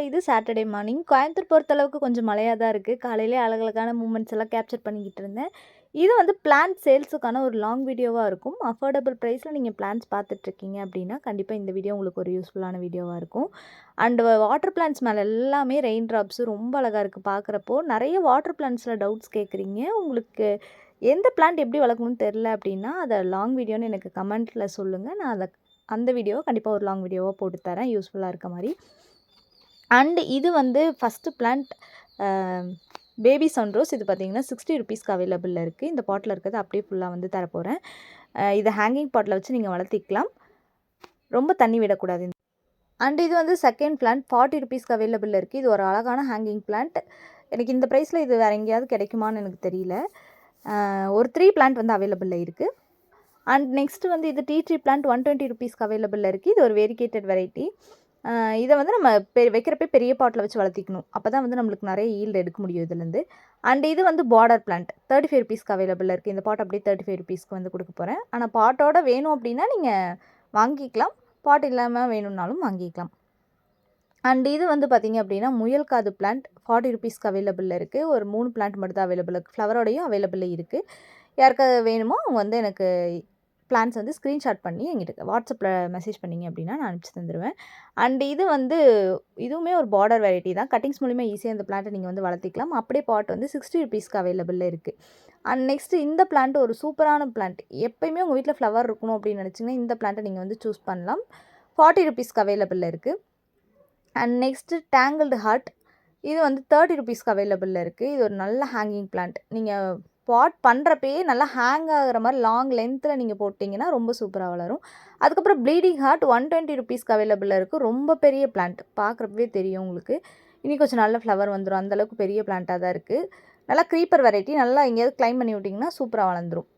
இது Saturday morning. Coimbatore பொறுத்தளவுக்கு கொஞ்சம் மழையா தான் இருக்கு. காலையிலே அழகழகான மூமெண்ட்ஸ் எல்லாம் கேப்சர் பண்ணிக்கிட்டு இருந்தேன். இது வந்து பிளான்ட் சேல்ஸுக்கான ஒரு லாங் வீடியோவா இருக்கும். அஃபோர்டபுள் ப்ரைஸில் நீங்கள் பிளான்ட்ஸ் பார்த்துட்ருக்கீங்க அப்படின்னா, கண்டிப்பாக இந்த வீடியோ உங்களுக்கு ஒரு யூஸ்ஃபுல்லான வீடியோவா இருக்கும். அண்ட் வாட்டர் பிளான்ட்ஸ் மேலே எல்லாமே ரெயின் ட்ராப்ஸு ரொம்ப அழகா இருக்குது பார்க்குறப்போ. நிறைய வாட்டர் பிளான்ட்ஸில் டவுட்ஸ் கேட்குறீங்க. உங்களுக்கு எந்த பிளான்ட் எப்படி வளர்க்கணும்னு தெரில அப்படின்னா, அதை லாங் வீடியோன்னு எனக்கு கமெண்ட்டில் சொல்லுங்கள். நான் அந்த வீடியோவை கண்டிப்பாக ஒரு லாங் வீடியோவாக போட்டு தரேன், யூஸ்ஃபுல்லாக இருக்க மாதிரி. அண்ட் இது வந்து ஃபஸ்ட்டு பிளான்ட் பேபி சன்ரோஸ். இது பார்த்தீங்கன்னா 60 ருபீஸ்க்கு அவைலபிளில் இருக்குது. இந்த பாட்டில் இருக்கிறது அப்படியே ஃபுல்லாக வந்து தரப்போகிறேன். இதை ஹேங்கிங் பாட்டில் வச்சு நீங்கள் வளர்த்திக்கலாம். ரொம்ப தண்ணி விடக்கூடாது. அண்ட் இது வந்து செகண்ட் பிளான்ட் 40 ருபீஸ்க்கு அவைலபிளில் இருக்குது. இது ஒரு அழகான ஹேங்கிங் பிளான்ட். எனக்கு இந்த ப்ரைஸில் இது வேறு எங்கேயாவது கிடைக்குமான்னு எனக்கு தெரியல. ஒரு 3 பிளான்ட் வந்து அவைலபிளில் இருக்குது. அண்ட் நெக்ஸ்ட்டு வந்து இது டீ ட்ரீ பிளான்ட் 120 ருபீஸ்க்கு அவைலபிளில் இருக்குது. இது ஒரு வேரிகேட்டட் வெரைட்டி. இதை வந்து நம்ம வைக்கிறப்ப பெரிய பாட்டில் வச்சு வளர்த்திக்கணும். அப்போ தான் வந்து நம்மளுக்கு நிறைய ஈல்டு எடுக்க முடியும் இதுலேருந்து. அண்ட் இது வந்து பார்டர் பிளான்ட் 35 ருபீஸ்க்கு அவைலபிளில் இருக்குது. இந்த பாட் அப்படியே 35 ருபீஸ்க்கு வந்து கொடுக்க போகிறேன். ஆனால் பாட்டோட வேணும் அப்படின்னா நீங்கள் வாங்கிக்கலாம். பாட் இல்லாமல் வேணும்னாலும் வாங்கிக்கலாம். அண்ட் இது வந்து பார்த்திங்க அப்படின்னா முயல் காது பிளான்ட் 40 ருபீஸ்க்கு அவைலபிளில் இருக்குது. ஒரு 3 பிளான்ட் மட்டும் தான் அவைலபிள் இருக்குது. ஃப்ளவரோடையும் அவைலபிளில் இருக்குது. யாருக்காவது வேணுமோ அவங்க வந்து எனக்கு பிளான்ஸ் வந்து ஸ்க்ரீன்ஷாட் பண்ணி எங்கிட்ட வாட்ஸ்அப்பில் மெசேஜ் பண்ணிங்க அப்படின்னா நான் அனுப்பிச்சி தந்துடுவேன். அண்ட் இது வந்து இதுவுமே ஒரு பார்டர் வெரைட்டி தான். கட்டிங்ஸ் மூலிமா ஈஸியாக இந்த பிளான்ட்டை நீங்கள் வந்து வளர்த்திக்கலாம். அப்படியே பாட் வந்து 60 ருபீஸ்க்கு அவைலபிளில் இருக்குது. அண்ட் நெக்ஸ்ட்டு இந்த பிளான்ட் ஒரு சூப்பரான பிளான்ட். எப்போயுமே உங்கள் வீட்டில் ஃப்ளவர் இருக்கணும் அப்படின்னு நினச்சிங்கன்னா இந்த பிளான்ட்டை நீங்கள் வந்து சூஸ் பண்ணலாம். 40 ருபீஸ்க்கு அவைலபிளில் இருக்குது. And next tangled heart. இது வந்து 30 ருபீஸ்க்கு அவைலபிளில் இருக்குது. இது ஒரு நல்ல ஹேங்கிங் பிளான்ட். நீங்கள் பாட் பண்ணுறப்பயே நல்லா ஹேங் ஆகிற மாதிரி லாங் லென்த்தில் நீங்கள் போட்டிங்கன்னா ரொம்ப சூப்பராக வளரும். அதுக்கப்புறம் ப்ளீடிங் ஹார்ட் 120 ருபீஸ்க்கு அவைலபிளில் இருக்குது. ரொம்ப பெரிய பிளான்ட். பார்க்குறப்பவே தெரியும் உங்களுக்கு. இனி கொஞ்சம் நல்ல ஃப்ளவர் வந்துடும். அந்தளவுக்கு பெரிய பிளான்ட்டாக தான் இருக்குது. நல்லா க்ரீப்பர் வெரைட்டி. நல்லா எங்கேயாவது கிளைம் பண்ணி விட்டிங்கன்னா சூப்பராக வளர்ந்துடும்.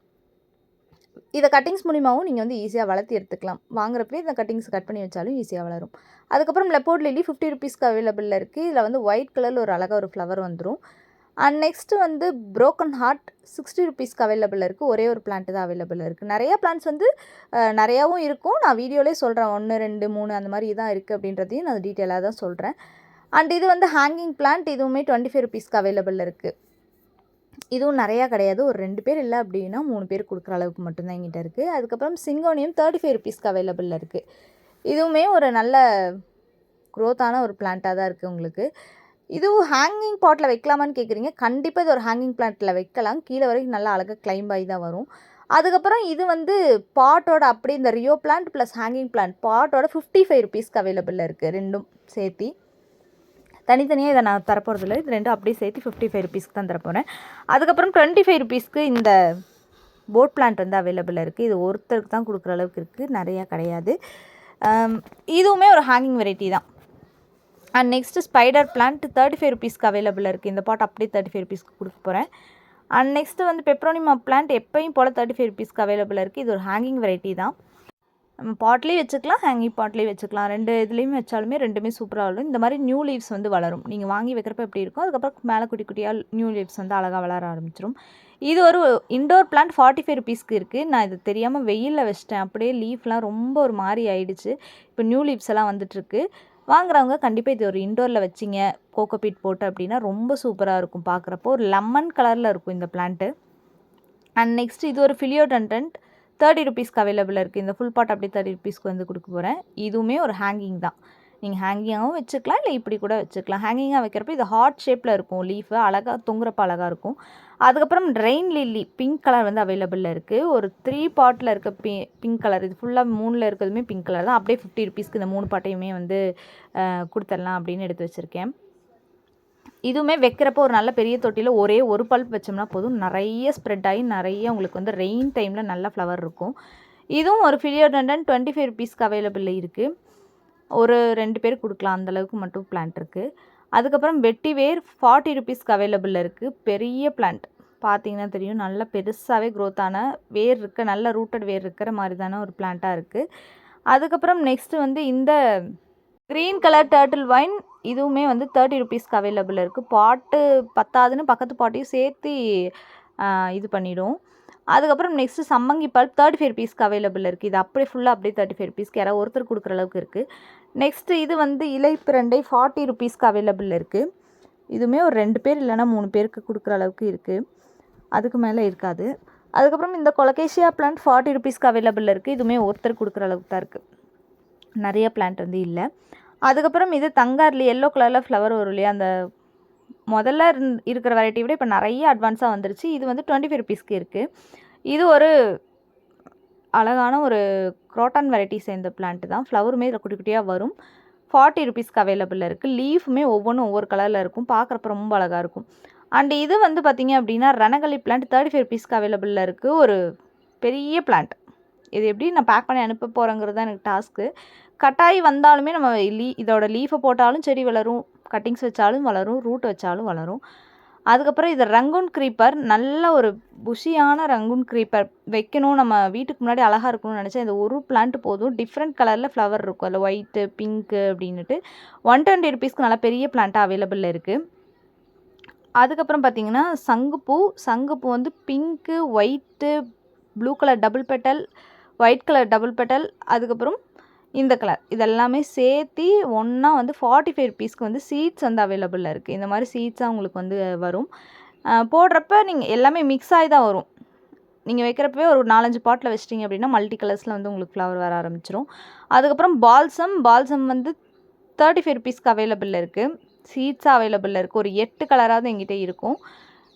இதை கட்டிங்ஸ் மூலிமாவும் நீங்கள் வந்து ஈஸியாக வளர்த்தி எடுத்துக்கலாம். வாங்குறப்பவே இந்த கட்டிங்ஸ் கட் பண்ணி வச்சாலும் ஈஸியாக வளரும். அதுக்கப்புறம் லெப்போர்ட் லில்லி 50 ருபீஸ்க்கு அவைலபிளில் இருக்குது. இதில் வந்து ஒயிட் கலரில் ஒரு அழகாக ஒரு ஃப்ளவர் வந்துடும். அண்ட் நெக்ஸ்ட்டு வந்து ப்ரோக்கன் ஹார்ட் 60 ருபீஸ்க்கு அவைலபிளில் இருக்குது. ஒரே ஒரு பிளான்ட்டு தான் அவைலபிளில் இருக்குது. நிறையா பிளான்ட்ஸ் வந்து நிறையாவும் இருக்கும். நான் வீடியோலேயே சொல்கிறேன் 1, 2, 3 அந்த மாதிரி தான் இருக்குது அப்படின்றதையும் நான் டீட்டெயிலாக தான் சொல்கிறேன். அண்ட் இது வந்து ஹேங்கிங் பிளான்ட். இதுவுமே 25 ருபீஸ்க்கு அவைலபிளில் இருக்குது. இதுவும் நிறையா கிடையாது. ஒரு 2 பேர் இல்லை அப்படின்னா 3 பேர் கொடுக்குற அளவுக்கு மட்டும்தான் எங்கிட்ட இருக்குது. அதுக்கப்புறம் சிங்கோனியம் 35 ருபீஸ்க்கு அவைலபிளில் இருக்குது. இதுவுமே ஒரு நல்ல க்ரோத்தான ஒரு பிளான்ட்டாக தான் இருக்குது உங்களுக்கு. இதுவும் ஹேங்கிங் பாட்டில் வைக்கலாமான்னு கேட்குறீங்க. கண்டிப்பாக இது ஒரு ஹேங்கிங் பிளான்ட்டில் வைக்கலாம். கீழே வரைக்கும் நல்லா அழகாக கிளைம்ப் ஆகி தான் வரும். அதுக்கப்புறம் இது வந்து பாட்டோட அப்படியே இந்த Rio plant plus hanging plant பாட்டோட 55 ருபீஸ்க்கு அவைலபிளில் இருக்குது. ரெண்டும் சேர்த்தி. தனித்தனியாக இதை நான் தரப்போகிறதில்ல. இது ரெண்டும் அப்படியே சேர்த்து 55 ருபீஸ்க்கு தான் தரப்போகிறேன். அதுக்கப்புறம் 25 ருபீஸ்க்கு இந்த போட் பிளான்ட் வந்து அவைலபிளில் இருக்குது. இது ஒருத்தருக்கு தான் கொடுக்குற அளவுக்கு இருக்குது. நிறையா கிடையாது. இதுவுமே ஒரு ஹேங்கிங் வெரைட்டி தான். அண்ட் நெக்ஸ்ட்டு ஸ்பைடர் பிளான்ட் 35 ருபீஸ்க்கு அவைலபிளில் இருக்குது. இந்த பாட் அப்படியே 35 ருபீஸ்க்கு கொடுக்க போகிறேன். அண்ட் நெக்ஸ்ட்டு வந்து பெப்ரோனிமா பிளான்ட் எப்பயும் போல் 35 ருபீஸ்க்கு அவைலபிளில் இருக்குது. இது ஒரு ஹேங்கிங் வெரைட்டி தான். நம்ம பாட்லேயும் வச்சுக்கலாம், ஹேங்கிங் பாட்லேயும் வச்சுக்கலாம். 2 இதுலேயுமே வச்சாலுமே ரெண்டுமே சூப்பராக வளரும். இந்த மாதிரி நியூ லீவ்ஸ் வந்து வளரும். நீங்கள் வாங்கி வைக்கிறப்ப எப்படி இருக்கும், அதுக்கப்புறம் மேலே குட்டி குட்டியாக நியூ லீவ்ஸ் வந்து அழகாக வளர ஆரம்பிச்சிடும். இது ஒரு இண்டோர் பிளான்ட் 45 ருபீஸ்க்கு இருக்குது. நான் இது தெரியாமல் வெயிலில் வச்சிட்டேன். அப்படியே லீஃப்லாம் ரொம்ப ஒரு மாதிரி ஆயிடுச்சு. இப்போ நியூ லீவ்ஸ் எல்லாம் வந்துட்டுருக்கு. வாங்குறவங்க கண்டிப்பாக இது ஒரு இண்டோரில் வச்சிங்க கோகோபீட் போட்டு அப்படின்னா ரொம்ப சூப்பராக இருக்கும். பார்க்குறப்போ ஒரு லெமன் கலரில் இருக்கும் இந்த பிளான்ட்டு. அண்ட் நெக்ஸ்ட் இது ஒரு ஃபிலியோடென்டன்ட் 30 ருபீஸ்க்கு அவைலபிளில் இருக்குது. இந்த ஃபுல் பாட் அப்படியே 30 ருபீஸ்க்கு வந்து கொடுக்க போகிறேன். இதுவுமே ஒரு ஹேங்கிங் தான். நீங்கள் ஹேங்கிங்காகவும் வச்சுக்கலாம், இல்லை இப்படி கூட வச்சுக்கலாம். ஹேங்கிங்காக வைக்கிறப்ப இது ஹார்ட் ஷேப்பில் இருக்கும். லீஃபு அழகாக தொங்குறப்ப அழகாக இருக்கும். அதுக்கப்புறம் ரெயின் லில்லி பிங்க் கலர் வந்து அவைலபிளில் இருக்குது. ஒரு 3 பாட்டில் இருக்க பிங்க் கலர். இது ஃபுல்லாக 3ல் இருக்கிறதுமே பிங்க் கலர் தான். அப்படியே 50 ருபீஸ்க்கு இந்த 3 பாட்டையுமே வந்து கொடுத்துடலாம் அப்படின்னு எடுத்து வச்சுருக்கேன். இதுவுமே வைக்கிறப்போ ஒரு நல்ல பெரிய தொட்டியில் ஒரே ஒரு பல்ப் வச்சோம்னா போதும். நிறைய ஸ்ப்ரெட் ஆகி நிறைய உங்களுக்கு வந்து ரெயின் டைமில் நல்ல ஃப்ளவர் இருக்கும். இதுவும் ஒரு ஃபிலியோடென்டன் 25 ருபீஸ்க்கு அவைலபிளில் இருக்குது. ஒரு 2 பேர் கொடுக்கலாம், அந்தளவுக்கு மட்டும் பிளான்ட் இருக்குது. அதுக்கப்புறம் வெட்டிவேர் 40 ருபீஸ்க்கு அவைலபிளில் இருக்குது. பெரிய பிளான்ட் பார்த்தீங்கன்னா தெரியும். நல்லா பெருசாகவே க்ரோத்தான வேர் இருக்க நல்ல ரூட்டட் வேர் இருக்கிற மாதிரி தானே ஒரு பிளான்ட்டாக இருக்குது. அதுக்கப்புறம் நெக்ஸ்ட்டு வந்து இந்த க்ரீன் கலர் டர்ட்டில் வைன். இதுவுமே வந்து 30 ருபீஸ்க்கு அவைலபிள் இருக்குது. பாட்டு பத்தாதுன்னு பக்கத்து பாட்டையும் சேர்த்து இது பண்ணிவிடும். அதுக்கப்புறம் நெக்ஸ்ட்டு சம்மங்கி பல்ப் 35 ருபீஸ்க்கு அவைலபிள் இருக்குது. இது அப்படியே ஃபுல்லாக அப்படியே 35 ருபீஸ்க்கு யாராவது ஒருத்தர் கொடுக்குற அளவுக்கு இருக்குது. நெக்ஸ்ட்டு இது வந்து இலை பிரண்டை 40 ருபீஸ்க்கு அவைலபிள் இருக்குது. இதுவுமே ஒரு 2 பேர் இல்லைனா 3 பேருக்கு கொடுக்குற அளவுக்கு இருக்குது. அதுக்கு மேலே இருக்காது. அதுக்கப்புறம் இந்த கொலகேஷியா பிளான்ட் 40 ருபீஸ்க்கு அவைலபிள் இருக்குது. இதுவுமே ஒருத்தர் கொடுக்குற அளவுக்கு தான் இருக்குது. நிறைய பிளான்ட் வந்து இல்லை. அதுக்கப்புறம் இது தங்கார்லி எல்லோ கலரில் ஃப்ளவர் வரும் இல்லையா, அந்த முதல்ல இருக்கிற வெரைட்டி விட இப்போ நிறைய அட்வான்ஸாக வந்துருச்சு. இது வந்து 25 ருபீஸ்க்கு இருக்குது. இது ஒரு அழகான ஒரு குரோட்டான் வெரைட்டி சேர்ந்த பிளான்ட் தான். ஃப்ளவருமே இதில் குட்டி குட்டியாக வரும். 40 ருபீஸ்க்கு அவைலபிளில் இருக்குது. லீஃபுமே ஒவ்வொன்றும் ஒவ்வொரு கலரில் இருக்கும். பார்க்குறப்ப ரொம்ப அழகாக இருக்கும். அண்ட் இது வந்து பார்த்திங்க அப்படின்னா ரணகலி பிளான்ட் 35 ருபீஸ்க்கு அவைலபிளில் இருக்குது. ஒரு பெரிய பிளான்ட். இது எப்படி நான் பேக் பண்ணி அனுப்ப போகிறேங்கிறது தான் எனக்கு டாஸ்க்கு. கட்டாயி வந்தாலுமே நம்ம இதோட லீஃபை போட்டாலும் செடி வளரும், கட்டிங்ஸ் வச்சாலும் வளரும், ரூட் வச்சாலும் வளரும். அதுக்கப்புறம் இது ரங்கூன் க்ரீப்பர். நல்ல ஒரு புஷியான ரங்கூன் க்ரீப்பர் வைக்கணும், நம்ம வீட்டுக்கு முன்னாடி அழகாக இருக்கணும்னு நினச்சா இந்த ஒரு பிளான்ட் போதும். டிஃப்ரெண்ட் கலரில் ஃப்ளவர் இருக்கும். அதில் ஒயிட்டு, பிங்க்கு அப்படின்ட்டு 120 ருபீஸ்க்கு நல்லா பெரிய பிளான்ட்டாக அவைலபிளில் இருக்குது. அதுக்கப்புறம் பார்த்திங்கன்னா சங்குப்பூ வந்து pink, white, blue colour double petal, white colour double petal, அதுக்கப்புறம் இந்த கலர், இதெல்லாமே சேர்த்து ஒன்றா வந்து 45 ருபீஸ்க்கு வந்து சீட்ஸ் வந்து அவைலபிளில் இருக்குது. இந்த மாதிரி சீட்ஸாக உங்களுக்கு வந்து வரும். போடுறப்ப நீங்கள் எல்லாமே மிக்ஸ் ஆகி தான் வரும். நீங்கள் வைக்கிறப்பவே ஒரு 4-5 பாட்டில் வச்சிட்டிங்க அப்படின்னா மல்டி கலர்ஸில் வந்து உங்களுக்கு ஃப்ளவர் வர ஆரம்பிச்சிடும். அதுக்கப்புறம் பால்சம் வந்து 35 ருபீஸ்க்கு அவைலபிளில் இருக்குது. சீட்ஸாக அவைலபிளில் இருக்குது. ஒரு 8 கலராவது எங்கிட்ட இருக்கும்.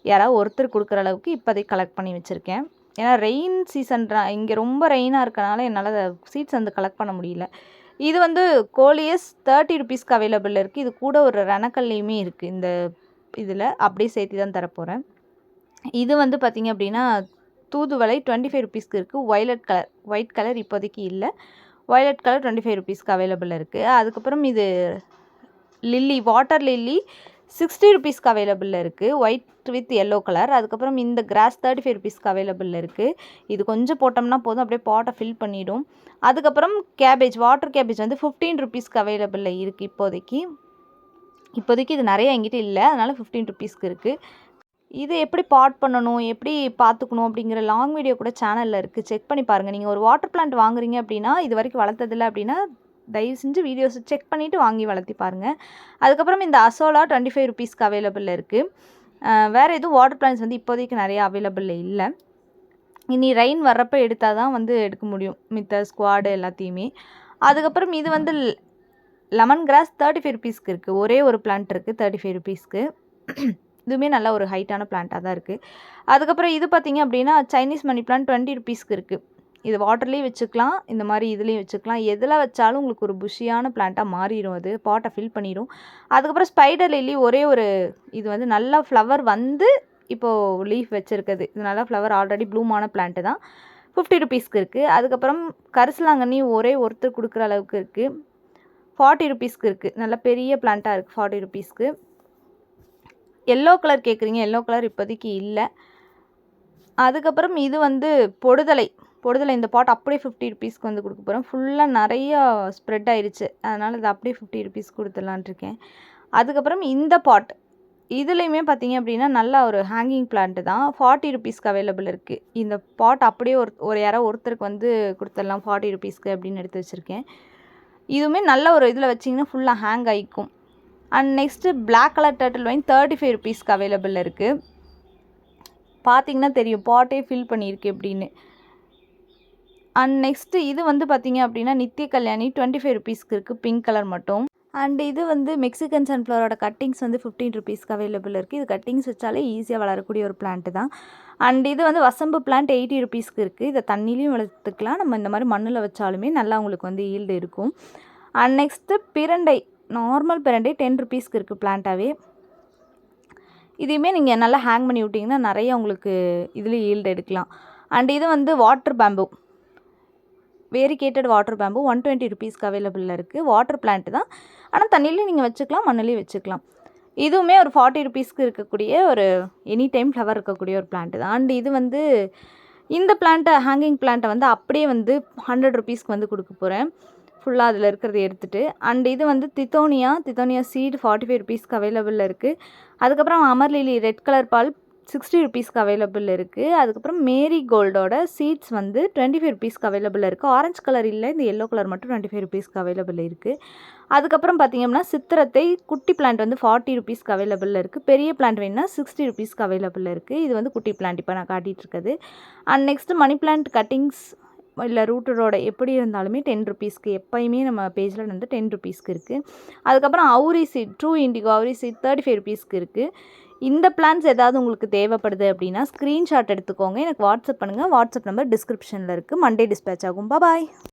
யாராவது ஒருத்தர் கொடுக்குற அளவுக்கு இப்போதைக்கு கலெக்ட் பண்ணி வச்சுருக்கேன். ஏன்னா ரெயின் சீசன் இங்கே ரொம்ப ரெயினாக இருக்கனால என்னால் சீட்ஸ் வந்து கலெக்ட் பண்ண முடியல. இது வந்து கோலியஸ் 30 ருபீஸ்க்கு அவைலபிளில் இருக்குது. இது கூட ஒரு ரணக்கல்லையுமே இருக்குது. இந்த இதில் அப்படியே சேர்த்து தான் தரப்போகிறேன். இது வந்து பார்த்திங்க அப்படின்னா தூதுவளை 25 ருபீஸ்க்கு இருக்குது. ஒயிட் கலர் இப்போதைக்கு இல்லை. வயலட் கலர் 25 ருபீஸ்க்கு அவைலபிளில் இருக்குது. அதுக்கப்புறம் இது வாட்டர் லில்லி 60 ருபீஸ்க்கு அவைலபிளில் இருக்குது. White with yellow colour. அதுக்கப்புறம் இந்த கிராஸ் 35 ருபீஸ்க்கு அவைலபிளில் இருக்குது. இது கொஞ்சம் போட்டோம்னா போதும், அப்படியே பாட்டை ஃபில் பண்ணிவிடும். அதுக்கப்புறம் வாட்டர் கேபேஜ் வந்து 15 ருபீஸ்க்கு அவைலபிளில் இருக்குது இப்போதைக்கு இது நிறைய எங்கிட்ட இல்லை, அதனால் 15 ருபீஸ்க்கு இருக்குது. இது எப்படி பாட் பண்ணணும், எப்படி பார்த்துக்கணும் அப்படிங்கிற லாங் வீடியோ கூட சேனலில் இருக்குது. செக் பண்ணி பாருங்கள். நீங்கள் ஒரு வாட்டர் பிளான்ட் வாங்குறீங்க அப்படின்னா, இது வரைக்கும் வளர்த்ததில்லை அப்படின்னா தயவு செஞ்சு வீடியோஸை செக் பண்ணிவிட்டு வாங்கி வளர்த்தி பாருங்கள். அதுக்கப்புறம் இந்த அசோலா 25 ருபீஸ்க்கு அவைலபிளில் இருக்குது. வேறு எதுவும் வாட்டர் பிளான்ட்ஸ் வந்து இப்போதைக்கு நிறைய அவைலபிளில் இல்லை. இனி ரெயின் வர்றப்போ எடுத்தால் தான் வந்து எடுக்க முடியும் மித்த ஸ்குவாடு எல்லாத்தையுமே. அதுக்கப்புறம் இது வந்து லெமன் கிராஸ் 35 ருபீஸ்க்கு இருக்குது. ஒரே ஒரு பிளான்ட் இருக்குது 35 ருபீஸ்க்கு. இதுவுமே நல்ல ஒரு ஹைட்டான பிளான்ட்டாக தான் இருக்குது. அதுக்கப்புறம் இது பார்த்திங்க அப்படின்னா சைனீஸ் மணி பிளான்ட் 20 ருபீஸ்க்கு இருக்குது. இது வாட்டர்லேயும் வச்சுக்கலாம், இந்த மாதிரி இதுலேயும் வச்சுக்கலாம். எதில் வச்சாலும் உங்களுக்கு ஒரு புஷியான பிளான்ட்டாக மாறிடும். அது பாட்டை ஃபில் பண்ணிடும். அதுக்கப்புறம் ஸ்பைடர் லில்லி ஒரே ஒரு இது வந்து நல்லா ஃப்ளவர் வந்து இப்போது லீஃப் வச்சுருக்குது. இது நல்லா ஃப்ளவர் ஆல்ரெடி ப்ளூமான பிளான்ட்டு தான். 50 ருபீஸ்க்கு இருக்குது. அதுக்கப்புறம் கரிசலாங்கண்ணி ஒருத்தர் கொடுக்குற அளவுக்கு இருக்குது. 40 ருபீஸ்க்கு இருக்குது. நல்ல பெரிய பிளான்ட்டாக இருக்குது 40 ருபீஸ்க்கு. எல்லோ கலர் கேட்குறீங்க, எல்லோ கலர் இப்போதைக்கு இல்லை. அதுக்கப்புறம் இது வந்து பொடுதலை இந்த பாட் அப்படியே 50 ருபீஸ்க்கு வந்து கொடுக்க போகிறேன். ஃபுல்லாக நிறையா ஸ்ப்ரெட் ஆயிடுச்சு, அதனால் இது அப்படியே 50 ருபீஸ் கொடுத்துடலான்ட்டு இருக்கேன். அதுக்கப்புறம் இந்த பாட் இதுலேயுமே பார்த்திங்க அப்படின்னா நல்லா ஒரு ஹேங்கிங் பிளான்ட்டு தான். 40 ருபீஸ்க்கு அவைலபிள் இருக்குது. இந்த பாட் அப்படியே ஒருத்தருக்கு வந்து கொடுத்துடலாம் 40 ருபீஸ்க்கு அப்படின்னு எடுத்து வச்சுருக்கேன். இதுவுமே நல்ல ஒரு இதில் வச்சிங்கன்னா ஃபுல்லாக ஹேங் ஆகிக்கும். And next black colour turtle vine 35 ருபீஸ்க்கு அவைலபிளில் இருக்குது. பார்த்திங்கன்னா தெரியும் பாட்டே ஃபில் பண்ணியிருக்கு எப்படின்னு. அண்ட் நெக்ஸ்ட்டு இது வந்து பார்த்திங்க அப்படின்னா நித்திய கல்யாணி 25 ருபீஸ்க்கு இருக்குது, பிங்க் கலர் மட்டும். அண்ட் இது வந்து மெக்சிகன் சன்ஃப்ளவரோட கட்டிங்ஸ் வந்து 15 ருபீஸ்க்கு அவைலபிள் இருக்குது. இது கட்டிங்ஸ் வச்சாலே ஈஸியாக வளரக்கூடிய ஒரு பிளான்ட்டு தான். அண்ட் இது வந்து வசம்பு பிளான்ட் 80 ருபீஸ்க்கு இருக்குது. இதை தண்ணிலையும் வளர்த்துக்கலாம், நம்ம இந்த மாதிரி மண்ணில் வச்சாலுமே நல்லா உங்களுக்கு வந்து ஈல்டு இருக்கும். அண்ட் நெக்ஸ்ட்டு பிரண்டை, நார்மல் பிரண்டை 10 ருபீஸ்க்கு இருக்குது பிளான்ட்டாகவே. இதையுமே நீங்கள் நல்லா ஹேங் பண்ணி விட்டிங்கன்னா நிறைய உங்களுக்கு இதில் ஈல்டு எடுக்கலாம். அண்ட் இது வந்து water bamboo, variegated water bamboo 120 ருபீஸ்க்கு அவைலபிளில் இருக்குது. வாட்டர் பிளான்ட்டு தான், ஆனால் தண்ணிலையும் நீங்கள் வச்சுக்கலாம், மண்ணிலையும் வச்சுக்கலாம். இதுவுமே ஒரு 40 ருபீஸ்க்கு இருக்கக்கூடிய ஒரு எனி டைம் ஃப்ளவர் இருக்கக்கூடிய ஒரு பிளான்ட்டு தான். அண்ட் இது வந்து இந்த பிளான்ட்டை ஹேங்கிங் பிளான்ட்டை வந்து அப்படியே வந்து 100 ருபீஸ்க்கு வந்து கொடுக்க போகிறேன், ஃபுல்லாக அதில் இருக்கிறத எடுத்துகிட்டு. அண்ட் இது வந்து தித்தோனியா சீடு 45 ருபீஸ்க்கு அவைலபிளில் இருக்குது. அதுக்கப்புறம் அமர்லிலி ரெட் கலர் பால் 60 ருபீஸ்க்கு அவைலபிள் இருக்குது. அதுக்கப்புறம் மேரி கோல்டோட சீட்ஸ் வந்து 25 ருபீஸ்க்கு அவைலபிள் இருக்குது. ஆரஞ்சு கலர் இல்லை, இந்த எல்லோ கலர் மட்டும் 25 ருபீஸ்க்கு அவைலபிள் இருக்குது. அதுக்கப்புறம் பார்த்தீங்கன்னா சித்திரத்தை குட்டி பிளான்ட் வந்து 40 ருபீஸ்க்கு அவைலபிள் இருக்குது. பெரிய பிளான்ட் வேணுன்னா 60 ருபீஸ்க்கு அவைலபிள் இருக்குது. இது வந்து குட்டி பிளான்ட் இப்போ நான் காட்டிகிட்டு இருக்குது. And next money plant cuttings இல்லை ரூட்டரோட எப்படி இருந்தாலுமே 10 ருபீஸ்க்கு எப்போயுமே நம்ம பேஜில் வந்து 10 ருபீஸ்க்கு இருக்குது. அதுக்கப்புறம் அவுரி சீட், ட்ரூ இண்டிகோ அவுரி சீட் 35 ருபீஸ்க்கு இருக்குது. இந்த பிளான்ஸ் ஏதாவது உங்களுக்கு தேவைப்படுது அப்படின்னா ஸ்க்ரீன்ஷாட் எடுத்துக்கோங்க, எனக்கு வாட்ஸ்அப் பண்ணுங்கள். வாட்ஸ்அப் நம்பர் டிஸ்கிரிப்ஷனில் இருக்குது. மண்டே டிஸ்பேச் ஆகும். பாய்.